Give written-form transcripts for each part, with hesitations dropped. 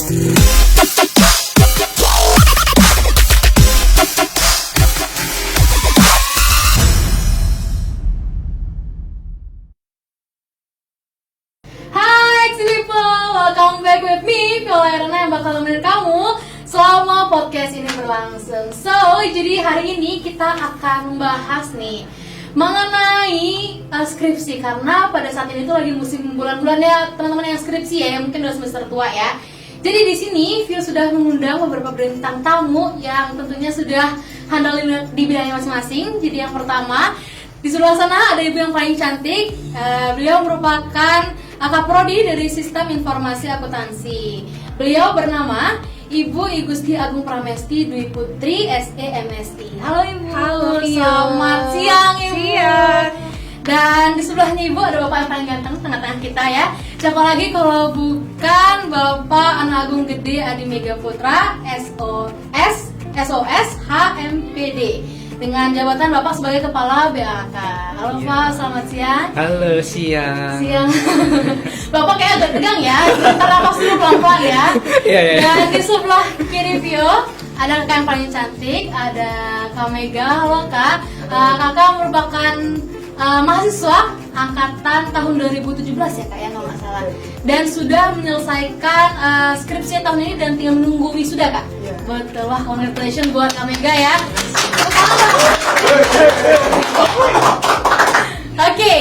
Welcome back with me, Viola Erna yang bakal nemenin kamu selama podcast ini berlangsung. So, jadi hari ini kita akan membahas nih mengenai skripsi, karena pada saat ini tuh lagi musim bulan-bulannya teman-teman yang skripsi ya, yang mungkin udah semester tua ya. Jadi di sini Vio sudah mengundang beberapa bintang tamu yang tentunya sudah handal di bidangnya masing-masing. Jadi yang pertama, di sebelah sana ada ibu yang paling cantik. Beliau merupakan Akaprodi dari Sistem Informasi Akuntansi. Beliau bernama Ibu Igusti Agung Pramesti Dwi Putri SEMSI. Halo Ibu. Halo Rio. Selamat siang Ibu. Siang. Dan di sebelahnya Ibu ada Bapak yang paling ganteng tengah-tengah kita ya. Siapa lagi kalau bukan Bapak Ana Agung Gede Adi Mega Putra SOS HMPD dengan jabatan Bapak sebagai Kepala BAK. Halo Pak, selamat siang. Halo, siang. Bapak kayak agak tegang ya, kita napas dulu pelan-pelan ya. Iya. Dan di sebelah kiri Vio ada kakak yang paling cantik, ada Kak Mega. Halo Kak. Kakak merupakan mahasiswa angkatan tahun 2017 ya Kak ya, kalau nggak salah. Dan sudah menyelesaikan skripsi tahun ini dan tinggal menunggu wisuda Kak. Betul, wah congratulations buat Kak Mega ya. Oke,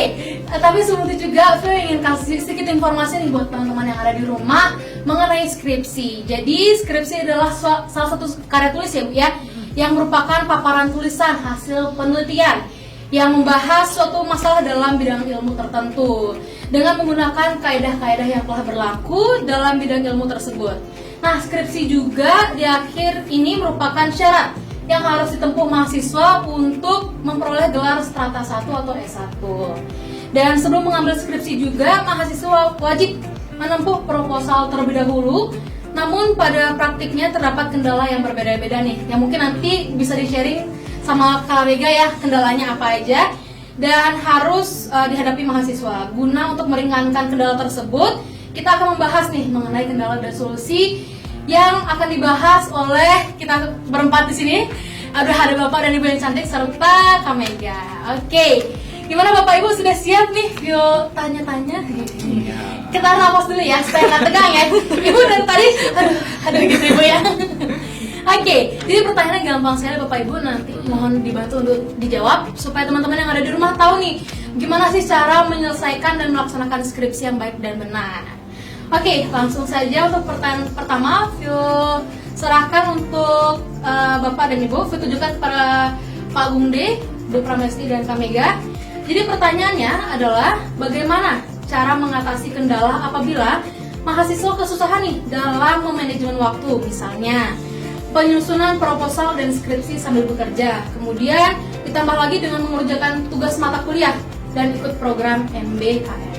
tapi sebelum itu juga saya ingin kasih sedikit informasi nih buat teman-teman yang ada di rumah mengenai skripsi. Jadi skripsi adalah salah satu karya tulis ya Bu ya, yang merupakan paparan tulisan hasil penelitian yang membahas suatu masalah dalam bidang ilmu tertentu dengan menggunakan kaidah-kaidah yang telah berlaku dalam bidang ilmu tersebut. Nah, skripsi juga di akhir ini merupakan syarat yang harus ditempuh mahasiswa untuk memperoleh gelar strata 1 atau S1. Dan sebelum mengambil skripsi juga, mahasiswa wajib menempuh proposal terlebih dahulu. Namun pada praktiknya terdapat kendala yang berbeda-beda nih, yang mungkin nanti bisa di-sharing sama Kak Mega ya, kendalanya apa aja dan harus dihadapi mahasiswa. Guna untuk meringankan kendala tersebut, kita akan membahas nih mengenai kendala dan solusi yang akan dibahas oleh kita berempat di sini. Ada Bapak dan Ibu yang cantik serta Kak Mega. Oke, gimana Bapak Ibu sudah siap nih? Yuk tanya-tanya. Kita napas dulu ya supaya nggak tegang ya. Ibu dari tadi, aduh gitu Ibu ya. Oke, jadi pertanyaannya gampang sekali Bapak Ibu, nanti mohon dibantu untuk dijawab supaya teman-teman yang ada di rumah tahu nih gimana sih cara menyelesaikan dan melaksanakan skripsi yang baik dan benar. Oke, langsung saja untuk pertanyaan pertama, Vio serahkan untuk Bapak dan Ibu. Vio tujukan kepada Pak Agung D, Dwi Pramesti dan Kak Mega. Jadi pertanyaannya adalah bagaimana cara mengatasi kendala apabila mahasiswa kesusahan nih dalam memanajemen waktu, misalnya penyusunan proposal dan skripsi sambil bekerja, kemudian ditambah lagi dengan mengerjakan tugas mata kuliah dan ikut program MBKM.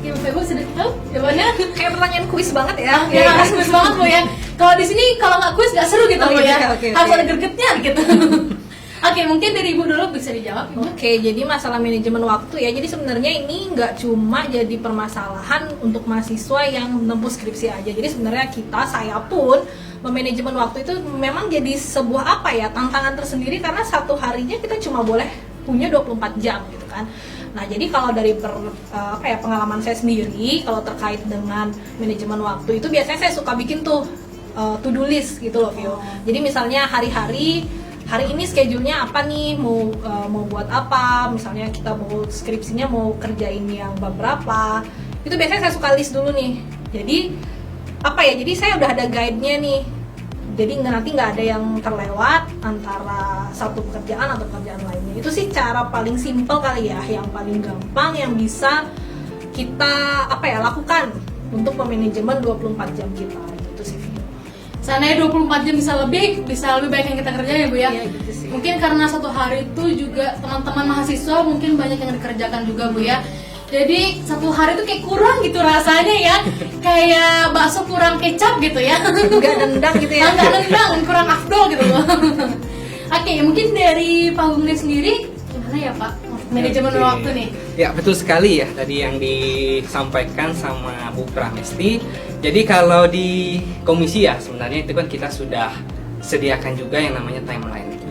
Oke, Bapak Ibu sudah tahu jawabannya? Kayak pertanyaan kuis banget ya. Ya, kuis banget Bu ya. Kalau di sini kalau nggak kuis nggak seru gitu Bu ya. Harus ada gregetnya gitu. Oke, mungkin dari Ibu dulu bisa dijawab. Oke, jadi masalah manajemen waktu ya. Jadi sebenarnya ini nggak cuma jadi permasalahan untuk mahasiswa yang menempuh skripsi aja. Jadi sebenarnya saya pun memanajemen waktu itu memang jadi sebuah tantangan tersendiri, karena satu harinya kita cuma boleh punya 24 jam gitu kan. Nah, jadi kalau dari pengalaman saya sendiri kalau terkait dengan manajemen waktu itu biasanya saya suka bikin tuh to-do list gitu loh Vio. Jadi misalnya hari ini schedule-nya apa nih, mau buat apa, misalnya kita mau skripsinya mau kerjain yang bab berapa. Itu biasanya saya suka list dulu nih. Jadi jadi saya udah ada guide-nya nih. Jadi nanti nggak ada yang terlewat antara satu pekerjaan atau pekerjaan lainnya. Itu sih cara paling simpel kali ya, yang paling gampang yang bisa kita lakukan untuk memanajemen 24 jam kita gitu sih. Seandainya 24 jam bisa lebih baik yang kita kerjain ya Bu ya. Iya gitu sih. Mungkin karena satu hari itu juga teman-teman mahasiswa mungkin banyak yang dikerjakan juga Bu ya. Jadi satu hari itu kayak kurang gitu rasanya ya, kayak bakso kurang kecap gitu ya. Nggak nendang gitu ya. Nggak nendang, kurang afdol gitu loh. Oke, mungkin dari Pak Agung sendiri gimana ya Pak? Manajemen waktu nih. Ya, betul sekali ya tadi yang disampaikan sama Bu Pramesti. Jadi kalau di komisi ya sebenarnya itu kan kita sudah sediakan juga yang namanya timeline gitu.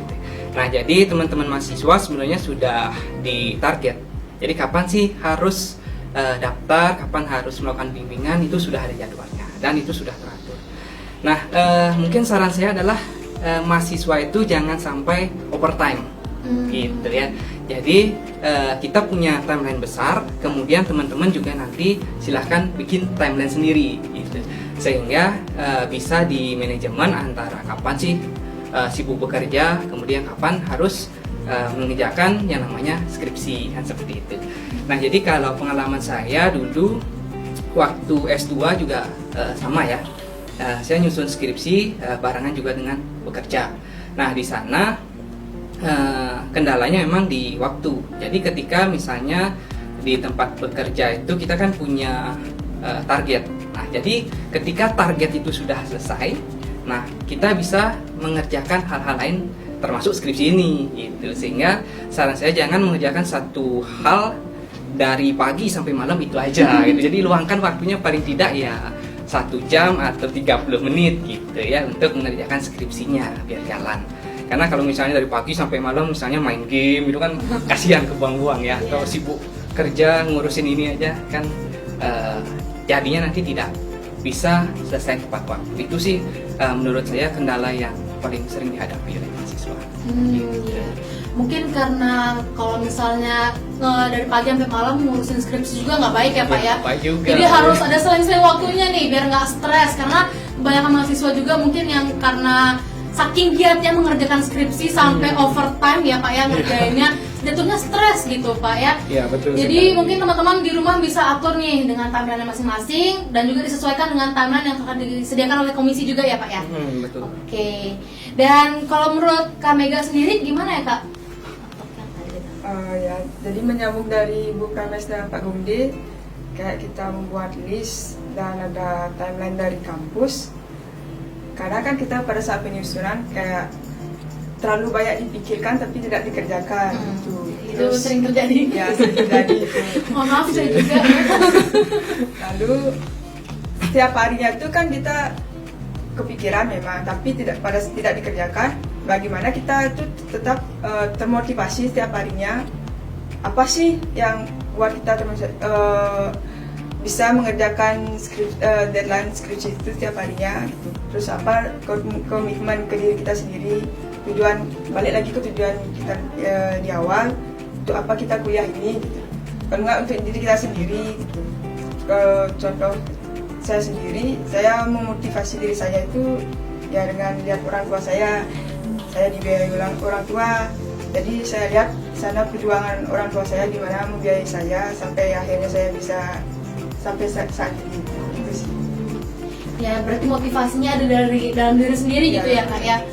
Nah jadi teman-teman mahasiswa sebenarnya sudah ditarget. Jadi kapan sih harus daftar, kapan harus melakukan bimbingan, itu sudah ada jadwalnya dan itu sudah teratur. Nah mungkin saran saya adalah mahasiswa itu jangan sampai overtime gitu ya. Jadi kita punya timeline besar, kemudian teman-teman juga nanti silahkan bikin timeline sendiri gitu. Sehingga bisa di manajemen antara kapan sih sibuk bekerja, kemudian kapan harus mengerjakan yang namanya skripsi kan seperti itu. Nah jadi kalau pengalaman saya dulu waktu S2 juga sama ya. Saya nyusun skripsi barengan juga dengan bekerja. Nah di sana kendalanya memang di waktu. Jadi ketika misalnya di tempat bekerja itu kita kan punya target. Nah jadi ketika target itu sudah selesai, nah kita bisa mengerjakan hal-hal lain termasuk skripsi ini gitu. Sehingga saran saya jangan mengerjakan satu hal dari pagi sampai malam itu aja gitu. Jadi luangkan waktunya paling tidak ya 1 jam atau 30 menit gitu ya untuk mengerjakan skripsinya biar jalan. Karena kalau misalnya dari pagi sampai malam misalnya main game itu kan kasihan kebuang-buang ya. Atau sibuk kerja ngurusin ini aja kan jadinya nanti tidak bisa selesai tepat waktu. Itu sih menurut saya kendala yang paling sering dihadapi oleh mahasiswa. Iya. Mungkin karena kalau misalnya dari pagi sampai malam ngurusin skripsi juga nggak baik ya Pak ya. Baik juga. Jadi harus ada seling-seling waktunya nih biar nggak stres, karena kebanyakan mahasiswa juga mungkin yang karena saking giatnya mengerjakan skripsi sampai overtime ya Pak ya ngerjainnya, jatuhnya stres gitu Pak ya. Iya betul. Jadi mungkin teman-teman di rumah bisa atur nih dengan timeline masing-masing dan juga disesuaikan dengan timeline yang akan disediakan oleh komisi juga ya Pak ya. Betul. Oke. Dan kalau menurut Kak Mega sendiri gimana ya Kak? Ya, jadi menyambung dari Bu Prames dan Pak Gumde, kayak kita membuat list dan ada timeline dari kampus. Karena kan kita pada saat penyusunan kayak terlalu banyak dipikirkan tapi tidak dikerjakan gitu. Itu sering terjadi. Ya, sering terjadi itu. Mohon maaf saya juga. Lalu setiap harinya itu kan kita kepikiran memang tapi tidak dikerjakan. Bagaimana kita itu tetap termotivasi setiap harinya, apa sih yang buat kita bisa mengerjakan deadline skripsi itu setiap harinya gitu. Terus apa komitmen ke diri kita sendiri, tujuan, balik lagi ke tujuan kita di awal, untuk apa kita kuliah ini gitu. Kalau nggak untuk diri kita sendiri gitu. Contoh saya sendiri, saya memotivasi diri saya itu ya dengan lihat orang tua saya dibiayai orang tua, jadi saya lihat sana perjuangan orang tua saya di mana membiayai saya sampai akhirnya saya bisa sampai saat ini. Gitu sih. Ya berarti motivasinya ada dari dalam diri sendiri gitu ya Kak ya.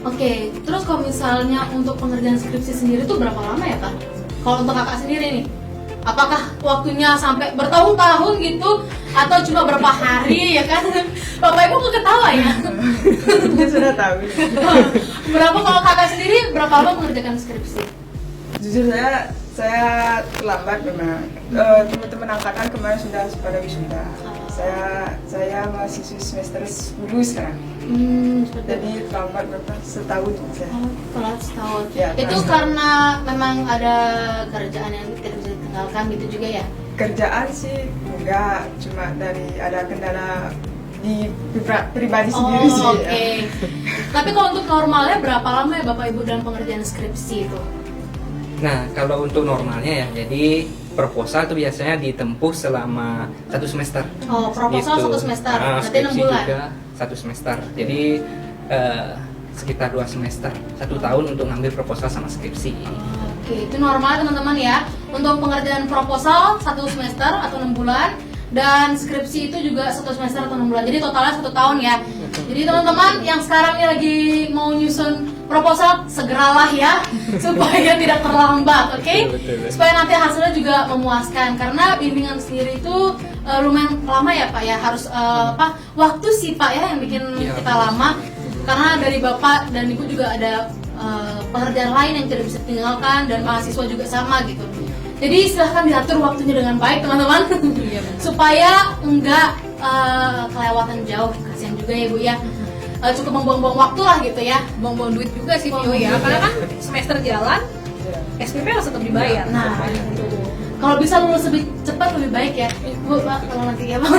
Oke, terus kalau misalnya untuk pengerjaan skripsi sendiri tuh berapa lama ya Kak? Kalau untuk Kakak sendiri nih, apakah waktunya sampai bertahun-tahun gitu atau cuma berapa hari ya kan? Bapak Ibu kok ketawa ya? Dia sudah tahu. Berapa kalau Kakak sendiri berapa lama mengerjakan skripsi? Jujur saya terlambat memang. Teman-teman angkatan kemarin sudah pada wisuda. Saya masih semester 10 sekarang. Jadi terlambat berapa setahun saya. Telat setahun. Ya, Itu telat. karena memang ada kerjaan yang tidak bisa ditinggalkan gitu juga ya? Kerjaan sih enggak, cuma dari ada kendala di pribadi sendiri sih. Oke. Tapi kalau untuk normalnya berapa lama ya Bapak Ibu dalam pengerjaan skripsi itu? Nah, kalau untuk normalnya ya, jadi proposal itu biasanya ditempuh selama 1 semester. Oh, proposal Gitu. 1 semester, Nah, berarti 6 skripsi bulan. juga 1 semester. Jadi sekitar 2 semester, 1 tahun untuk ngambil proposal sama skripsi. Oke, itu normal teman-teman ya. Untuk pengerjaan proposal 1 semester atau 6 bulan dan skripsi itu juga 1 semester atau 6 bulan. Jadi totalnya 1 tahun ya. Jadi teman-teman yang sekarang ini lagi mau nyusun proposal segeralah ya supaya tidak terlambat, oke? Betul. Supaya nanti hasilnya juga memuaskan karena bimbingan sendiri itu lumayan lama ya Pak ya, harus waktu sih Pak ya yang bikin Ya, kita lama karena dari Bapak dan Ibu juga ada pekerjaan lain yang tidak bisa ditinggalkan dan mahasiswa juga sama gitu. Jadi silahkan diatur waktunya dengan baik teman-teman supaya enggak kelewatan jauh, kasihan juga ya Bu ya. Cukup membuang-buang waktu lah gitu ya. Buang-buang duit juga sih Pio Buang-buang ya, duit. karena kan semester jalan SPP harus tetap dibayar. Nah, gitu. Kalau bisa lulus lebih cepat lebih baik ya. Bu, Pak, kalau nanti ya Pak.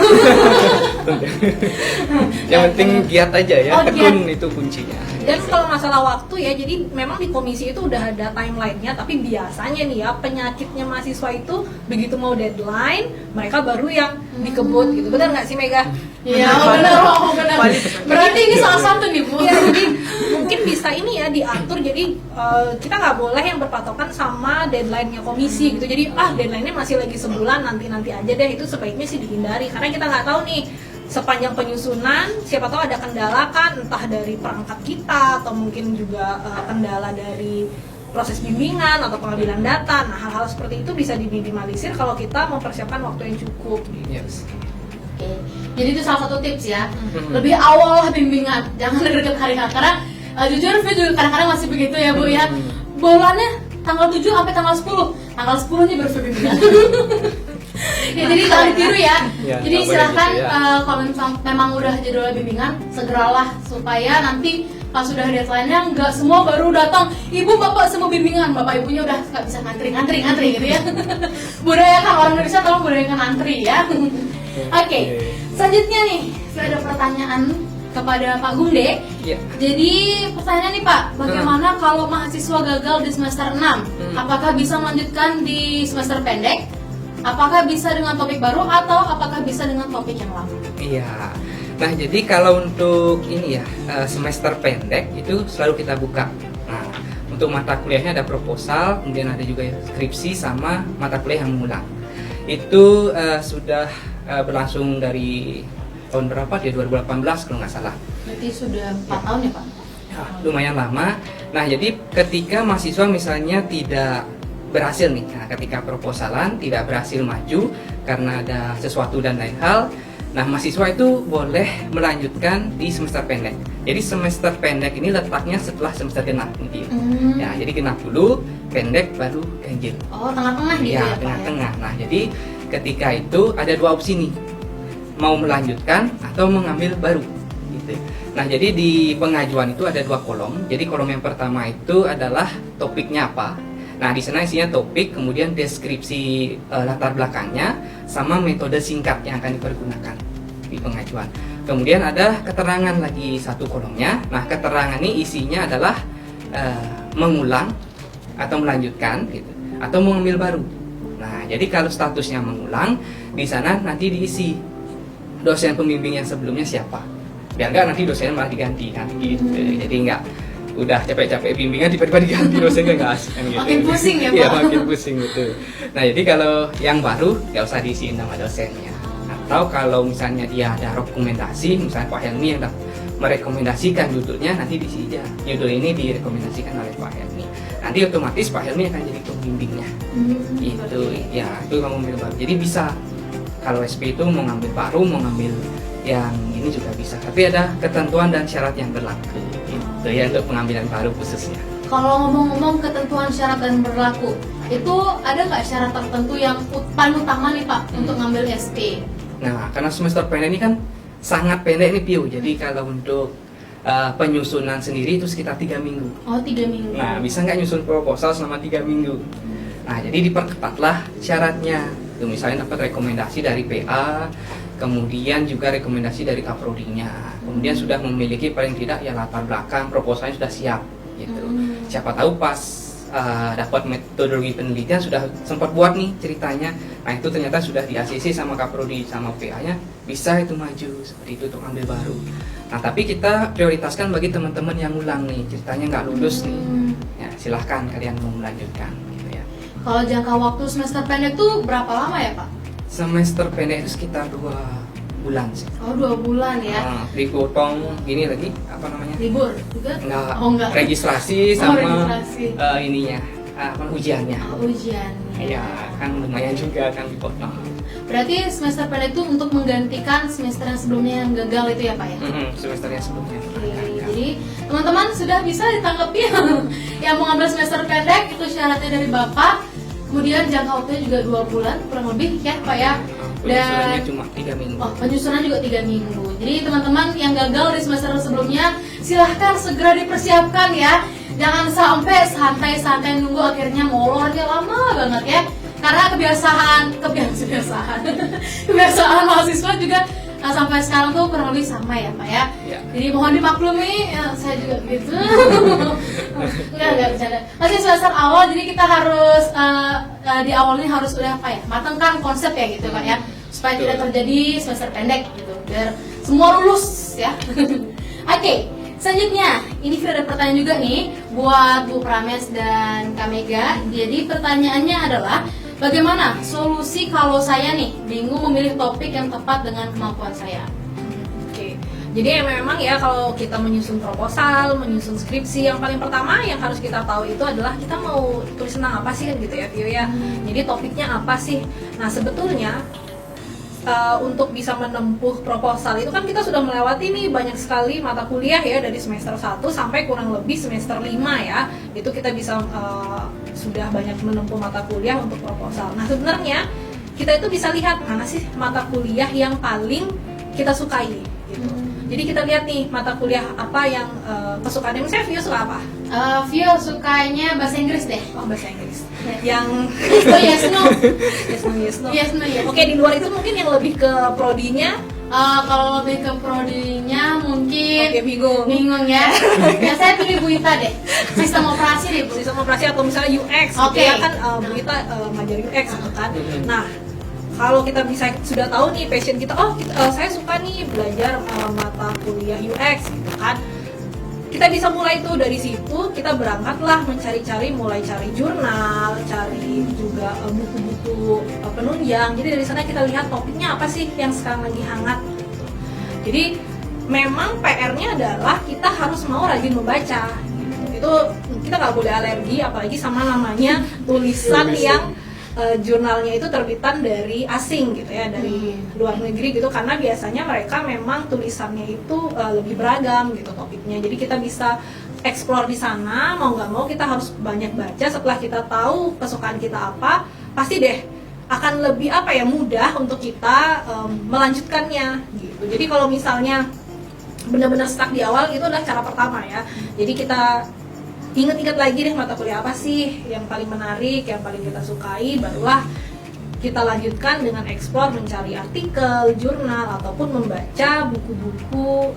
Yang penting giat aja ya, Oh, giat. tekun itu kuncinya. Dan kalau masalah waktu ya, jadi memang di komisi itu udah ada timeline-nya, tapi biasanya nih ya penyakitnya mahasiswa itu begitu mau deadline, mereka baru yang dikebut gitu. Benar nggak sih Mega? Iya, benar. Berarti ini salah satu nih Bu. Iya, jadi mungkin bisa ini ya diatur, jadi kita nggak boleh yang berpatokan sama deadline-nya komisi gitu. Jadi deadline-nya masih lagi sebulan, nanti aja deh, itu sebaiknya sih dihindari karena kita nggak tahu nih sepanjang penyusunan siapa tahu ada kendala kan, entah dari perangkat kita atau mungkin juga kendala dari proses bimbingan atau pengambilan data. Nah, hal-hal seperti itu bisa diminimalisir kalau kita mempersiapkan waktu yang cukup. Yes. Oke. Jadi itu salah satu tips ya. Lebih awal lah bimbingan, jangan deket hari H karena jujur Vio juga kadang-kadang masih begitu ya Bu ya. Bulannya tanggal 7 sampai tanggal 10. Tanggal 10 nya baru Vio bimbingan. Ya, jadi jangan ditiru ya. Ya, Jadi nggak boleh silahkan gitu ya. kalau memang udah jadwal bimbingan, segeralah supaya nanti pas sudah deadline-nya nggak semua baru datang. Ibu bapak semua bimbingan, bapak ibunya udah nggak bisa ngantri gitu ya. Budayakan orang Indonesia, tolong budayakan antri ya. Oke, selanjutnya nih saya ada pertanyaan kepada Pak Gungde. Iya. Jadi pertanyaan nih Pak, bagaimana kalau mahasiswa gagal di semester 6? Apakah bisa melanjutkan di semester pendek? Apakah bisa dengan topik baru atau apakah bisa dengan topik yang lama? Iya. Nah, jadi kalau untuk ini ya, semester pendek itu selalu kita buka. Nah, untuk mata kuliahnya ada proposal, kemudian ada juga skripsi sama mata kuliah yang mengulang. Itu sudah berlangsung dari tahun berapa dia 2018 kalau nggak salah. Berarti sudah 4 tahun ya Pak? Ya, lumayan lama. Nah, jadi ketika mahasiswa misalnya tidak berhasil nih, nah ketika proposalan tidak berhasil maju karena ada sesuatu dan lain hal, nah mahasiswa itu boleh melanjutkan di semester pendek. Jadi semester pendek ini letaknya setelah semester genap nih. Ya, jadi genap dulu, pendek baru ganjil. Oh, tengah-tengah gitu ya Pak? Tengah-tengah. Nah, jadi ketika itu ada dua opsi nih, mau melanjutkan atau mengambil baru gitu. Nah, jadi di pengajuan itu ada dua kolom. Jadi kolom yang pertama itu adalah topiknya apa. Nah, di sana isinya topik, kemudian deskripsi latar belakangnya, sama metode singkat yang akan dipergunakan di pengajuan. Kemudian ada keterangan lagi satu kolomnya. Nah, keterangan ini isinya adalah mengulang atau melanjutkan, gitu, atau mengambil baru. Nah, jadi kalau statusnya mengulang, di sana nanti diisi dosen pembimbing yang sebelumnya siapa. Biar nggak nanti dosennya malah diganti kan, gitu. Jadi nggak udah capek-capek bimbingan tiba-tiba diganti dosennya nggak asik kan gitu. Makin pusing ya, Pak. Iya, makin pusing gitu. Nah, jadi kalau yang baru nggak usah diisiin nama dosennya. Atau kalau misalnya dia ada rekomendasi, misalnya Pak Helmi yang merekomendasikan judulnya, nanti diisi aja judul ini direkomendasikan oleh Pak Helmi. Nanti otomatis Pak Helmi akan jadi pembimbingnya. Itu ya, itu kamu ambil baru. Jadi bisa kalau SP itu mau ngambil baru, mau ngambil yang ini juga bisa. Tapi ada ketentuan dan syarat yang berlaku. Itu ya untuk pengambilan baru khususnya. Kalau ngomong-ngomong ketentuan syarat dan berlaku, itu ada nggak syarat tertentu yang paling utama nih Pak untuk ngambil SP? Nah, karena semester pendek ini kan sangat pendek nih Pio. Jadi kalau untuk penyusunan sendiri itu sekitar 3 minggu. Oh, 3 minggu. Nah, bisa nggak nyusun proposal selama 3 minggu? Nah, jadi diperketatlah syaratnya. Tuh, misalnya dapat rekomendasi dari PA, kemudian juga rekomendasi dari kaprodinya, kemudian sudah memiliki paling tidak ya latar belakang proposalnya sudah siap gitu. Siapa tahu pas dapat metodologi penelitian sudah sempat buat nih ceritanya, nah itu ternyata sudah di ACC sama kaprodi sama PA-nya, bisa itu maju seperti itu untuk ambil baru. Nah, tapi kita prioritaskan bagi teman-teman yang ulang nih, ceritanya nggak lulus nih, ya silahkan kalian mau melanjutkan gitu ya. Kalau jangka waktu semester pendek tuh berapa lama ya Pak? Semester pendek itu sekitar 2 bulan sih. Oh, 2 bulan ya. Nah, dipotong gini lagi apa namanya? Libur juga? Enggak. Oh, enggak. Registrasi Oh, sama registrasi. ininya ujiannya. Oh, ujian. Ya kan lumayan juga kan dipotong. Berarti semester pendek itu untuk menggantikan semester yang sebelumnya yang gagal itu ya Pak ya? Semesternya sebelumnya. Oke, jadi teman-teman sudah bisa ditanggapi yang mau ngambil semester pendek itu syaratnya dari Bapak. Kemudian jangka waktunya juga 2 bulan kurang lebih ya Pak ya. Penyusunannya cuma 3 minggu. Oh, penyusunan juga 3 minggu. Jadi teman-teman yang gagal di semester sebelumnya, silahkan segera dipersiapkan ya. Jangan sampai santai-santai nunggu akhirnya molornya lama banget ya. Karena kebiasaan mahasiswa juga sampai sekarang tuh kurang lebih sama ya Pak ya. Ya. Jadi mohon dimaklumi, saya juga begitu. Enggak bercanda. Masih semester awal, jadi kita harus di awal ini harus udah apa ya, matangkan konsep ya gitu Pak ya, supaya tidak terjadi semester pendek gitu, biar semua lulus ya. Oke. Selanjutnya, ini ada pertanyaan juga nih buat Bu Prames dan Kak Mega. Jadi pertanyaannya adalah, bagaimana solusi kalau saya nih bingung memilih topik yang tepat dengan kemampuan saya? Oke. Jadi memang ya kalau kita menyusun proposal, menyusun skripsi, yang paling pertama yang harus kita tahu itu adalah kita mau tulis tentang apa sih kan gitu ya Vio ya. Jadi topiknya apa sih? Nah sebetulnya untuk bisa menempuh proposal itu kan kita sudah melewati nih banyak sekali mata kuliah ya, dari semester 1 sampai kurang lebih semester 5 ya. Itu kita bisa sudah banyak menempuh mata kuliah untuk proposal. Nah sebenarnya kita itu bisa lihat mana sih mata kuliah yang paling kita sukai gitu. Jadi kita lihat nih mata kuliah apa yang kesukaannya. Misalnya Vio suka apa? Vio sukanya bahasa Inggris deh. Oh bahasa Inggris. Ya. Yang Yes no. yes no. Yes no ya. Oke, di luar itu mungkin yang lebih ke prodinya. Kalau lebih ke prodinya mungkin Oke, bingung ya. Ya saya pilih Bu Ita deh. Sistem operasi deh Bu. Sistem operasi atau misalnya UX. Oke. Gitu ya kan Bu Ita ngajar UX gitu kan. Nah, kalau kita bisa sudah tahu nih passion kita, saya suka nih belajar mata kuliah UX gitu kan. Kita bisa mulai tuh dari situ, kita berangkatlah mulai cari jurnal, cari juga buku-buku penunjang. Jadi dari sana kita lihat topiknya apa sih yang sekarang lagi hangat. Jadi memang PR-nya adalah kita harus mau rajin membaca. Itu kita nggak boleh alergi, apalagi sama namanya tulisan yang jurnalnya itu terbitan dari asing gitu ya, dari luar negeri gitu, karena biasanya mereka memang tulisannya itu lebih beragam gitu topiknya. Jadi kita bisa explore di sana, mau nggak mau kita harus banyak baca. Setelah kita tahu kesukaan kita apa, pasti deh akan lebih mudah untuk kita melanjutkannya gitu. Jadi kalau misalnya benar-benar stuck di awal, itu adalah cara pertama ya. Jadi kita ingat-ingat lagi deh mata kuliah apa sih yang paling menarik, yang paling kita sukai, barulah kita lanjutkan dengan explore, mencari artikel, jurnal, ataupun membaca buku-buku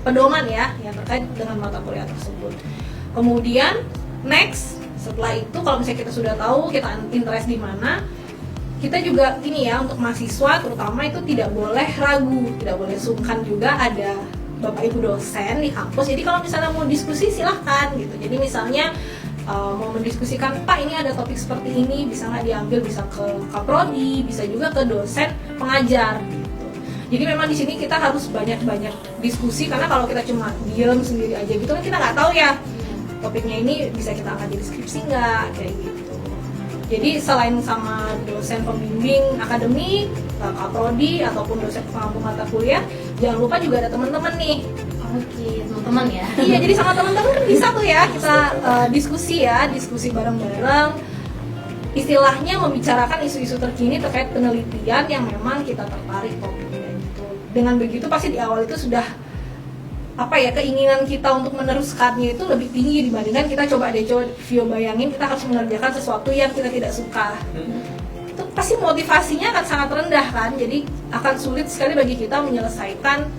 pedoman ya yang terkait dengan mata kuliah tersebut. Kemudian next, setelah itu kalau misalnya kita sudah tahu kita interest di mana, kita juga ini ya, untuk mahasiswa terutama itu tidak boleh ragu, tidak boleh sungkan juga ada Bapak Ibu dosen di kampus. Jadi kalau misalnya mau diskusi silahkan gitu. Jadi misalnya mau mendiskusikan, Pak ini ada topik seperti ini, bisa nggak diambil, bisa ke kaprodi, bisa juga ke dosen pengajar gitu. Jadi memang di sini kita harus banyak-banyak diskusi, karena kalau kita cuma diem sendiri aja gitu kan kita nggak tahu ya topiknya ini bisa kita angkat di skripsi nggak, kayak gitu. Jadi selain sama dosen pembimbing akademik, kaprodi ataupun dosen pengampu mata kuliah, jangan lupa juga ada teman-teman nih. Oke, teman-teman ya. Iya, jadi sama teman-teman kan bisa tuh ya kita diskusi bareng-bareng. Istilahnya membicarakan isu-isu terkini terkait penelitian yang memang kita tertarik topiknya gitu. Dengan begitu pasti di awal itu sudah keinginan kita untuk meneruskannya itu lebih tinggi dibandingkan kita coba Vio bayangin kita harus mengerjakan sesuatu yang kita tidak suka. Itu pasti motivasinya akan sangat rendah kan, jadi akan sulit sekali bagi kita menyelesaikan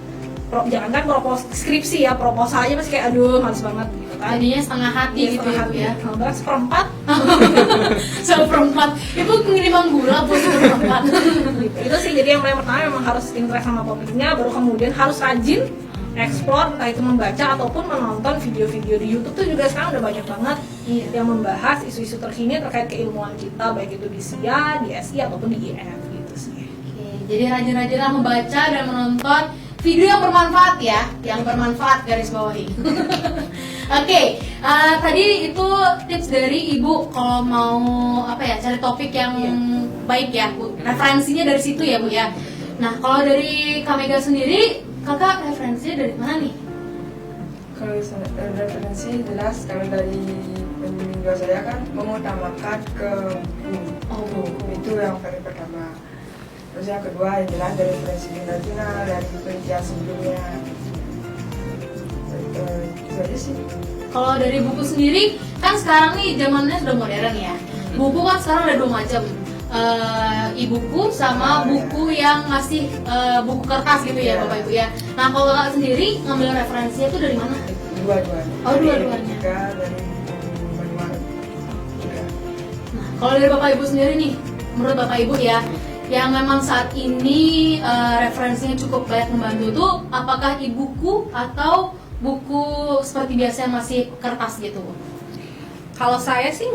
jangankan skripsi ya, proposal aja masih kayak aduh males banget gitu kan. Jadinya setengah hati gitu ya. Bahkan seperempat. Seperempat. Itu pengiriman gula buat seperempat. Itu sih, jadi yang paling pertama memang harus interest sama topiknya, baru kemudian harus rajin explore, entah itu membaca ataupun menonton video-video di YouTube tuh juga sekarang udah banyak banget yang membahas isu-isu terkini terkait keilmuan kita, baik itu di SIA, di SI ataupun di IF gitu sih. Oke, jadi rajin-rajinlah membaca dan menonton video yang bermanfaat ya, yang bermanfaat garis bawahi. Oke, tadi itu tips dari Ibu kalau mau cari topik yang baik ya, Bu. Referensinya dari situ ya, Bu ya. Nah, kalau dari Kak Mega sendiri, Kakak referensinya dari mana nih? Kalau referensi jelas, kalau dari pembimbing saya kan mengutamakan ke buku. Buku itu yang paling pertama. Terus yang kedua yang jelas dari referensi internasional, dari penelitian sebelumnya. Itu aja sih. Kalau dari buku sendiri, kan sekarang nih zamannya sudah modern ya. Buku kan sekarang ada 2 macam, e-buku sama buku yang masih buku kertas gitu ya Bapak Ibu ya. Nah kalau kakak sendiri ngambil referensinya itu dari mana? Dua-duanya. Oh, dua-duanya. Juga dari buku manual juga. Nah kalau dari Bapak Ibu sendiri nih, menurut Bapak Ibu ya, yang memang saat ini referensinya cukup banyak membantu itu apakah e-buku atau buku seperti biasa yang masih kertas gitu? Kalau saya sih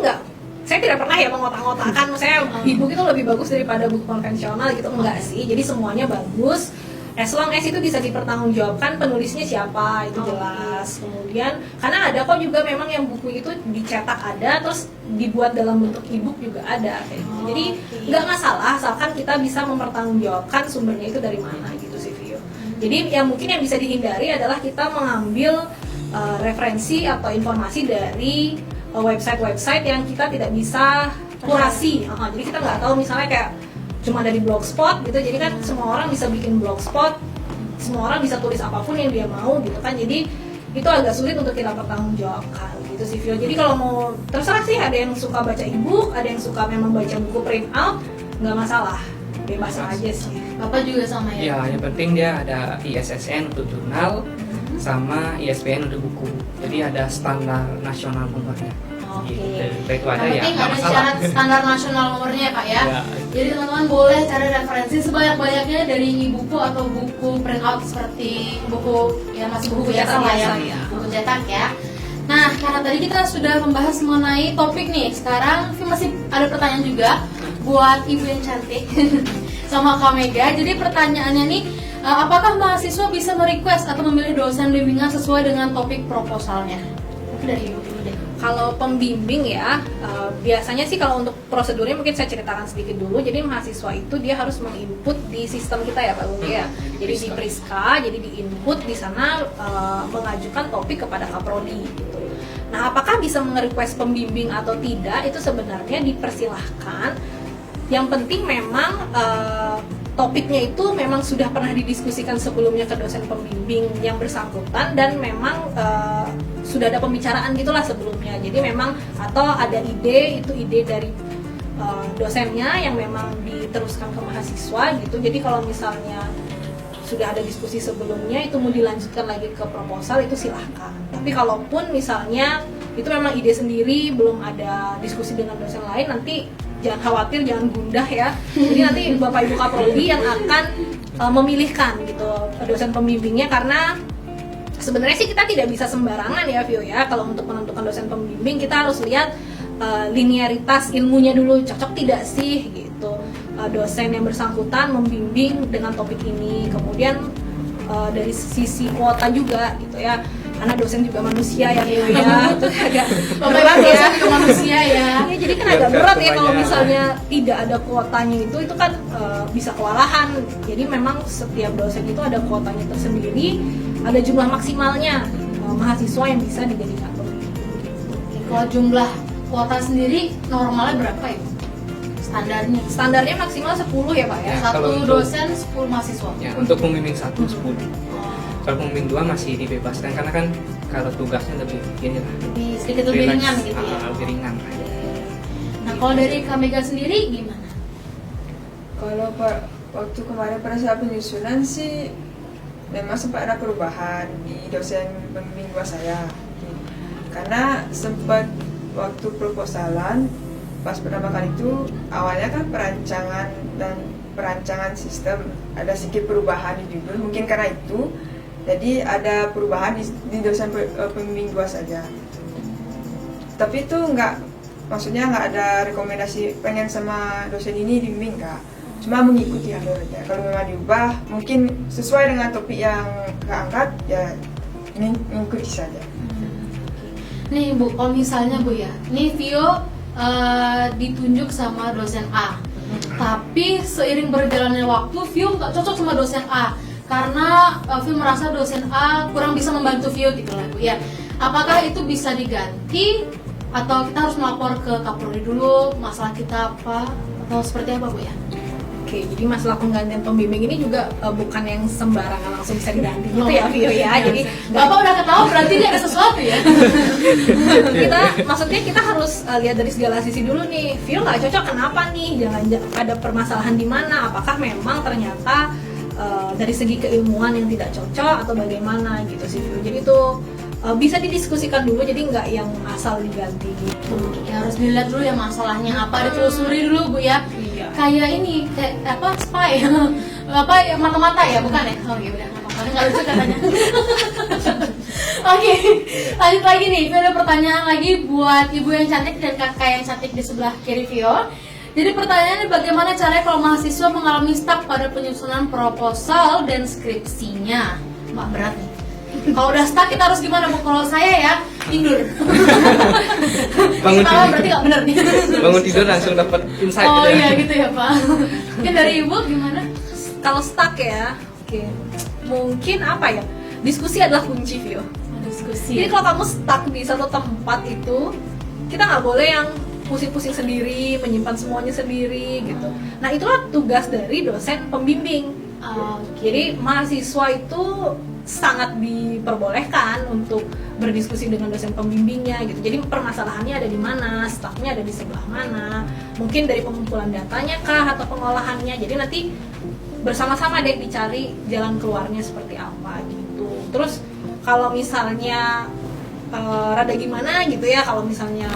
saya tidak pernah ya mengotak-ngotakan, maksudnya e-book itu lebih bagus daripada buku konvensional gitu, enggak sih. Jadi semuanya bagus, as long as itu bisa dipertanggungjawabkan penulisnya siapa, itu jelas. Kemudian, karena ada kok juga memang yang buku itu dicetak ada, terus dibuat dalam bentuk e-book juga ada kayak gitu. Jadi nggak masalah, asalkan kita bisa mempertanggungjawabkan sumbernya itu dari mana gitu sih Vio. Jadi yang mungkin yang bisa dihindari adalah kita mengambil referensi atau informasi dari website-website yang kita tidak bisa kurasi. Jadi kita nggak tahu misalnya kayak cuma dari blogspot gitu. Jadi kan semua orang bisa bikin blogspot, semua orang bisa tulis apapun yang dia mau gitu kan. Jadi itu agak sulit untuk kita pertanggungjawabkan gitu sih Vio. Jadi kalau mau terserah sih, ada yang suka baca e-book, ada yang suka memang baca buku print out, nggak masalah, bebas aja sih. Bapak juga sama ya? Ya, yang penting dia ada ISSN untuk jurnal sama ISBN untuk buku. Jadi ada standar nasional nomornya. Oke. Gitu. Itu ada Yang ya. penting nggak ada masalah. syarat standar nasional nomornya ya Pak ya. Ya. Jadi teman-teman boleh cari referensi sebanyak-banyaknya dari e-buku atau buku printout seperti buku ya masih buku biasa lah ya, buku cetak ya. Nah karena tadi kita sudah membahas mengenai topik nih, sekarang masih ada pertanyaan juga buat Ibu yang cantik sama Kak Mega. Jadi pertanyaannya nih, apakah mahasiswa bisa merequest atau memilih dosen bimbingan sesuai dengan topik proposalnya? Mungkin dari Ibu dulu deh. Kalau pembimbing ya, biasanya sih kalau untuk prosedurnya mungkin saya ceritakan sedikit dulu. Jadi mahasiswa itu dia harus menginput di sistem kita ya Pak Bung ya. Jadi di Priska, jadi di input di sana mengajukan topik kepada Kaprodi gitu. Nah, apakah bisa nge-request pembimbing atau tidak itu sebenarnya dipersilahkan. Yang penting memang topiknya itu memang sudah pernah didiskusikan sebelumnya ke dosen pembimbing yang bersangkutan dan memang sudah ada pembicaraan gitulah sebelumnya. Jadi memang atau ada ide, itu ide dari dosennya yang memang diteruskan ke mahasiswa gitu. Jadi kalau misalnya sudah ada diskusi sebelumnya itu mau dilanjutkan lagi ke proposal itu silahkan. Tapi kalaupun misalnya itu memang ide sendiri, belum ada diskusi dengan dosen lain, nanti jangan khawatir, jangan gundah ya. Jadi nanti Bapak Ibu Kaprodi yang akan memilihkan gitu dosen pembimbingnya, karena sebenarnya sih kita tidak bisa sembarangan ya Vio ya. Kalau untuk menentukan dosen pembimbing kita harus lihat linearitas ilmunya dulu, cocok tidak sih gitu dosen yang bersangkutan membimbing dengan topik ini. Kemudian dari sisi kuota juga gitu ya, karena dosen juga manusia ya Vio ya. Itu agak berat ya, dosen juga manusia ya. Ya, jadi kan agak berat ya kalau misalnya tidak ada kuotanya itu kan bisa kewalahan. Jadi memang setiap dosen itu ada kuotanya tersendiri, ada jumlah maksimalnya mahasiswa yang bisa dijadikan pembimbing. Kalau jumlah kuota sendiri normalnya berapa ya? Standarnya Maksimal 10 ya Pak ya. Ya, satu kalau untuk- dosen 10 mahasiswa. Ya, untuk pembimbing 1 10. Kalau pembimbing 2 masih dibebaskan karena kan kalau tugasnya lebih ini lah. Sedikit lebih relax. ringan gitu ya. Lebih ringan lah. Nah kalau dari Kak Mega sendiri gimana? Kalau waktu kemarin pada saat penyusunan sih memang sempat ada perubahan di dosen pembimbing gua saya. Karena sempat waktu proposalan pas pertama kali itu awalnya kan perancangan sistem ada sedikit perubahan di judul, mungkin karena itu jadi ada perubahan di dosen pembimbing gua saja. Tapi itu maksudnya nggak ada rekomendasi pengen sama dosen ini dibimbing, nggak, cuma mengikuti alur aja. Kalau memang diubah mungkin sesuai dengan topik yang keangkat ya mengikuti saja. Nih Bu, kalau misalnya Bu ya, nih Vio ditunjuk sama dosen A, tapi seiring berjalannya waktu Vio nggak cocok sama dosen A karena Vio merasa dosen A kurang bisa membantu Vio gitu lah Bu ya. Apakah itu bisa diganti atau kita harus melapor ke Kaprodi dulu masalah kita apa atau seperti apa Bu ya? Oke, Oke, jadi masalah penggantian pembimbing ini juga bukan yang sembarangan langsung bisa diganti gitu ya Vio ya. Jadi Bapak udah ketawa berarti ini ada sesuatu ya. maksudnya kita harus lihat dari segala sisi dulu nih. Vio nggak cocok kenapa nih? Jangan ada permasalahan di mana? Apakah memang ternyata dari segi keilmuan yang tidak cocok atau bagaimana gitu sih Vio. Jadi itu bisa didiskusikan dulu, jadi nggak yang asal diganti gitu. Ya harus dilihat dulu ya masalahnya apa, ditelusuri dulu Bu ya. Iya. Kayak ini, kayak apa, spy apa ya, mata-mata ya, bukan ya? Oh iya udah, nggak lucu katanya. Oke, lanjut lagi nih, Vio ada pertanyaan lagi buat ibu yang cantik dan kakak yang cantik di sebelah kiri Vio. Jadi pertanyaannya, bagaimana caranya kalau mahasiswa mengalami stuck pada penyusunan proposal dan skripsinya? Wah berat nih. Kalau udah stuck kita harus gimana Bu? Kalau saya ya tidur. Bangun Ketawa tidur. berarti nggak bener nih. Bangun tidur langsung dapat insight Oh gitu ya. iya gitu ya Pak. Mungkin dari Ibu gimana? Kalau stuck ya, oke. Mungkin apa ya? Diskusi adalah kunci Vio. Diskusi. Jadi kalau kamu stuck di satu tempat itu, kita nggak boleh yang pusing-pusing sendiri, menyimpan semuanya sendiri gitu. Nah itulah tugas dari dosen pembimbing. Jadi mahasiswa itu sangat diperbolehkan untuk berdiskusi dengan dosen pembimbingnya gitu. Jadi permasalahannya ada di mana, stucknya ada di sebelah mana, mungkin dari pengumpulan datanya kah atau pengolahannya. Jadi nanti bersama-sama deh dicari jalan keluarnya seperti apa gitu. Terus kalau misalnya rada gimana gitu ya, kalau misalnya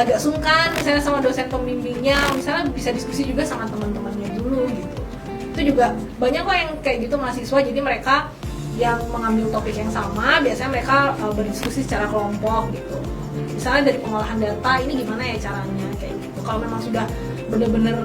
agak sungkan misalnya sama dosen pembimbingnya, misalnya bisa diskusi juga sama teman-temannya dulu gitu. Itu juga banyak kok yang kayak gitu mahasiswa, jadi mereka yang mengambil topik yang sama, biasanya mereka berdiskusi secara kelompok gitu. Misalnya dari pengolahan data, ini gimana ya caranya, kayak gitu. Kalau memang sudah benar-benar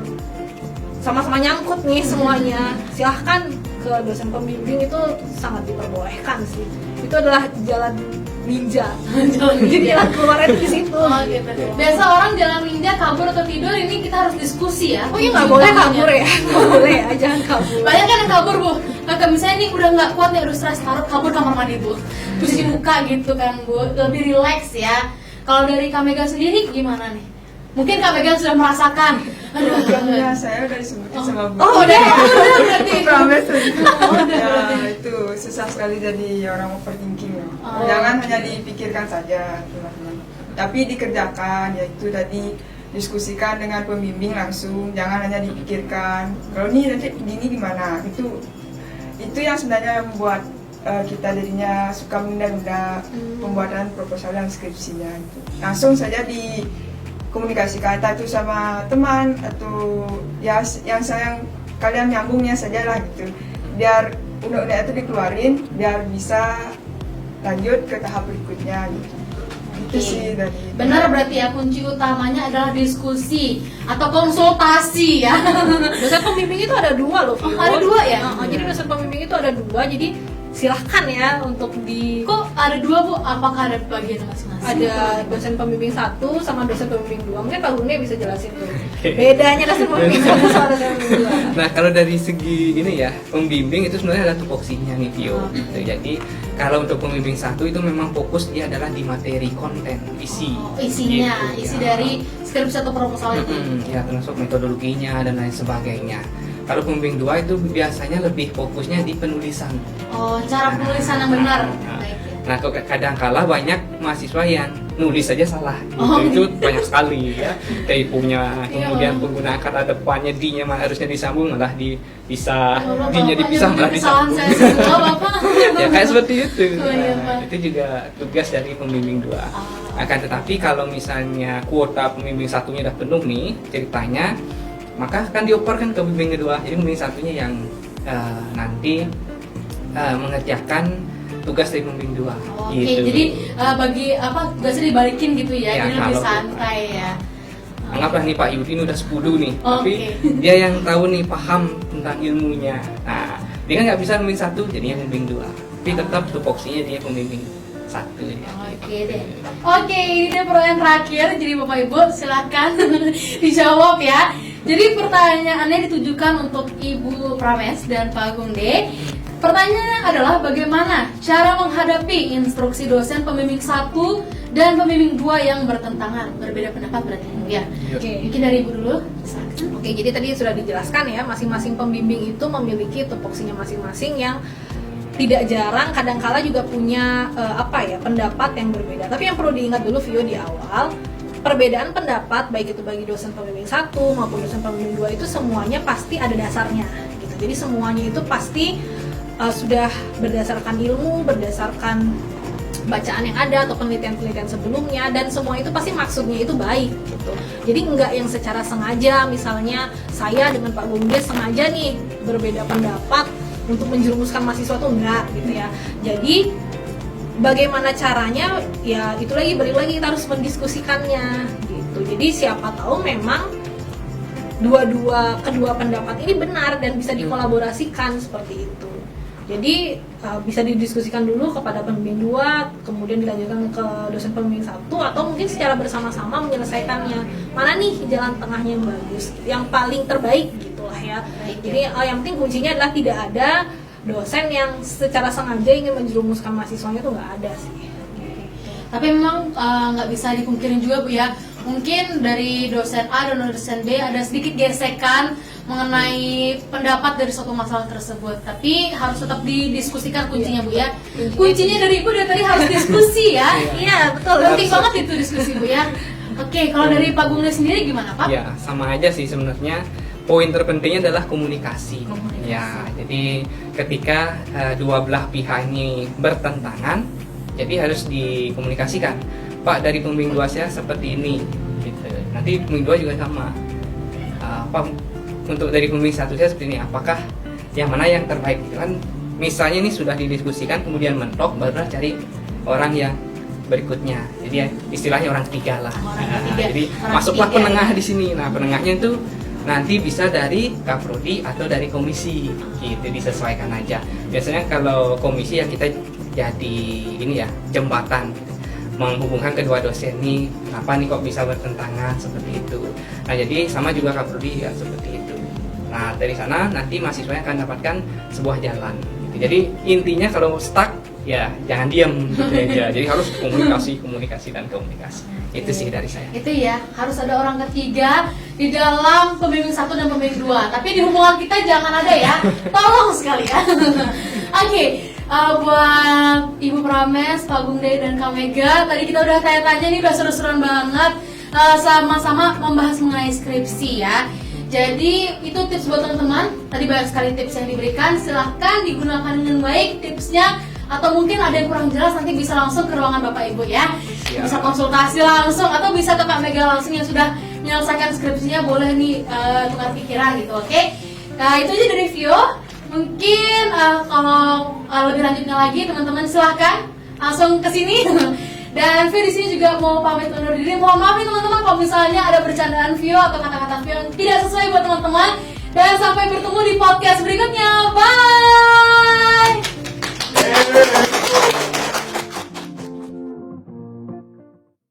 sama-sama nyangkut nih semuanya, silahkan ke dosen pembimbing, itu sangat diperbolehkan sih. Itu adalah jalan ninja. Jadi jalan keluarnya di situ. Oh gitu. Biasa orang jalan ninja kabur atau tidur, ini kita harus diskusi ya. Oh iya, nggak boleh kabur ya, nggak boleh ya, jangan kabur. Banyak kan yang kabur Bu. Kakak misalnya nih udah nggak kuat ya, udah stres, taruh kabur kamar mandi Bu. Cuci muka gitu kan Bu, lebih relax ya. Kalau dari Kak Mega sendiri gimana nih? Mungkin Kak Mega sudah merasakan. Aduh, Programnya saya udah disebutin sama Bu. Oh udah berarti. Promise itu. udah Ya, berarti. itu susah sekali jadi orang overthinking ya. Oh. Jangan hanya dipikirkan saja, teman-teman. Tapi dikerjakan, yaitu tadi diskusikan dengan pembimbing langsung, jangan hanya dipikirkan. Kalau ini nanti ini gimana? Itu yang sebenarnya membuat kita jadinya suka menunda-nunda pembuatan proposal dan skripsinya. Itu. Langsung saja dikomunikasikan entah itu sama teman atau ya yang sayang kalian nyambungnya sajalah gitu. Biar undang-undang itu dikeluarin, biar bisa lanjut ke tahap berikutnya gitu. Itu sih dari. Benar berarti ya, kunci utamanya adalah diskusi atau konsultasi ya. Dosen pembimbing itu ada dua loh, Vio. Oh, ada dua ya? Jadi dosen pembimbing itu ada dua, jadi silahkan ya untuk di... Kok ada dua Bu? Apakah ada bagian masing-masing? Ada dosen pembimbing 1 sama dosen pembimbing 2. Mungkin Pak Hunde bisa jelasin tuh bedanya dosen pembimbing 1 sama dosen pembimbing 2. Nah kalau dari segi ini ya, pembimbing itu sebenarnya ada tupoksinya nih Vio. Gitu. Jadi kalau untuk pembimbing 1 itu memang fokus dia adalah di materi konten, isi. Oh, isinya, Gitu, isi ya. dari skripsi atau proposal itu. Ya termasuk metodologinya dan lain sebagainya. Kalau pembimbing 2 itu biasanya lebih fokusnya di penulisan. Oh, cara penulisan yang benar. Nah, Baik, ya. nah kadang-kala banyak mahasiswa yang nulis saja salah. Gitu. Oh, Itu banyak sekali ya. Typonya, Iya. kemudian penggunaan kata depannya D-nya harusnya disambung malah dipisah, Ya Allah, D-nya Bapak, dipisah jangan malah kesalahan disambung. saya semua Bapak. Ya kayak seperti itu. Oh, iya, Nah, Pak. itu juga tugas dari pembimbing 2. Akan tetapi kalau misalnya kuota pembimbing satunya udah penuh nih ceritanya, maka akan dioperkan ke pembimbing kedua. Jadi pembimbing satunya yang nanti mengerjakan tugas dari pembimbing 2. Oke, jadi bagi apa tugasnya dibalikin gitu ya, Ya, jadi lebih kalau- santai ya. Anggaplah nih Pak Yudi ini udah 10 nih, tapi Oke. dia yang tahu nih paham tentang ilmunya. Nah, dia kan nggak bisa pembimbing 1, jadinya pembimbing 2. Tapi tetap tupoksinya dia pembimbing 1 ya. Oke deh. Oke, ini dia pertanyaan terakhir. Jadi Bapak Ibu silakan dijawab ya. Jadi pertanyaannya ditujukan untuk Ibu Prames dan Pak Gunde. Pertanyaannya adalah bagaimana cara menghadapi instruksi dosen pembimbing 1 dan pembimbing 2 yang bertentangan, berbeda pendapat berarti ya. Oke. Mungkin dari Ibu dulu. Silakan. Oke, jadi tadi sudah dijelaskan ya, masing-masing pembimbing itu memiliki tupoksinya masing-masing yang tidak jarang kadangkala juga punya pendapat yang berbeda. Tapi yang perlu diingat dulu Vio di awal, perbedaan pendapat baik itu bagi dosen pembimbing 1 maupun dosen pembimbing 2 itu semuanya pasti ada dasarnya gitu. Jadi semuanya itu pasti sudah berdasarkan ilmu, berdasarkan bacaan yang ada atau penelitian-penelitian sebelumnya, dan semua itu pasti maksudnya itu baik gitu. Jadi enggak yang secara sengaja, misalnya saya dengan Pak Bumdes sengaja nih berbeda pendapat untuk menjerumuskan mahasiswa tuh enggak gitu ya. Jadi bagaimana caranya ya itu lagi balik lagi kita harus mendiskusikannya gitu. Jadi siapa tahu memang kedua pendapat ini benar dan bisa dikolaborasikan seperti itu. Jadi bisa didiskusikan dulu kepada pembimbing 2, kemudian dilanjutkan ke dosen pembimbing 1, atau mungkin secara bersama-sama menyelesaikannya. Mana nih jalan tengahnya yang bagus, yang paling terbaik gitulah ya. Jadi yang penting kuncinya adalah tidak ada dosen yang secara sengaja ingin menjerumuskan mahasiswanya, tuh nggak ada sih. Tapi memang nggak bisa dipungkirin juga Bu ya, mungkin dari dosen A dan dosen B ada sedikit gesekan mengenai pendapat dari suatu masalah tersebut, tapi harus tetap didiskusikan kuncinya Bu ya. Kuncinya dari Ibu dari tadi harus diskusi ya. Iya betul, penting banget itu diskusi Bu ya. Oke, kalau dari Pak Bumdes sendiri gimana Pak? Ya sama aja sih sebenarnya. Poin terpentingnya adalah komunikasi. Ya, jadi ketika dua belah pihak ini bertentangan, jadi harus dikomunikasikan. Pak, dari pembimbing 2 saya seperti ini, gitu. Nanti pembimbing 2 juga sama. Pak, untuk dari pembimbing 1 saya seperti ini. Apakah yang mana yang terbaik? Gitu kan? Misalnya ini sudah didiskusikan, kemudian mentok, barulah cari orang yang berikutnya. Jadi ya, istilahnya orang ketiga lah. Jadi masuklah penengah di sini. Nah, penengahnya itu nanti bisa dari Kaprodi atau dari komisi, gitu disesuaikan aja. Biasanya kalau komisi ya kita jadi ini ya jembatan gitu, menghubungkan kedua dosen ini, kenapa nih kok bisa bertentangan seperti itu. Nah jadi sama juga Kaprodi ya seperti itu. Nah dari sana nanti mahasiswanya akan dapatkan sebuah jalan. Gitu. Jadi intinya kalau stuck ya jangan diam gitu aja. Jadi harus komunikasi dan komunikasi. Itu sih dari saya. Itu ya, harus ada orang ketiga di dalam pembimbing 1 dan pembimbing 2. Tapi di hubungan kita jangan ada ya. Tolong sekali ya. Oke, buat Ibu Prames, Pak Bumdes dan Kak Mega, tadi kita udah tanya-tanya nih, udah seru-seruan banget sama-sama membahas mengenai skripsi ya. Jadi itu tips buat teman-teman. Tadi banyak sekali tips yang diberikan. Silahkan digunakan dengan baik tipsnya. Atau mungkin ada yang kurang jelas, nanti bisa langsung ke ruangan Bapak Ibu ya. Bisa konsultasi langsung atau bisa ke Kak Mega langsung yang sudah menyelesaikan skripsinya, boleh nih tukar pikiran gitu, oke? Nah itu aja dari Vio. Mungkin kalau lebih lanjutnya lagi teman-teman silahkan langsung ke sini. Dan Vio di sini juga mau pamit undur diri. Mohon maaf nih teman-teman kalau misalnya ada bercandaan Vio atau kata-kata Vio yang tidak sesuai buat teman-teman. Dan sampai bertemu di podcast berikutnya. Bye.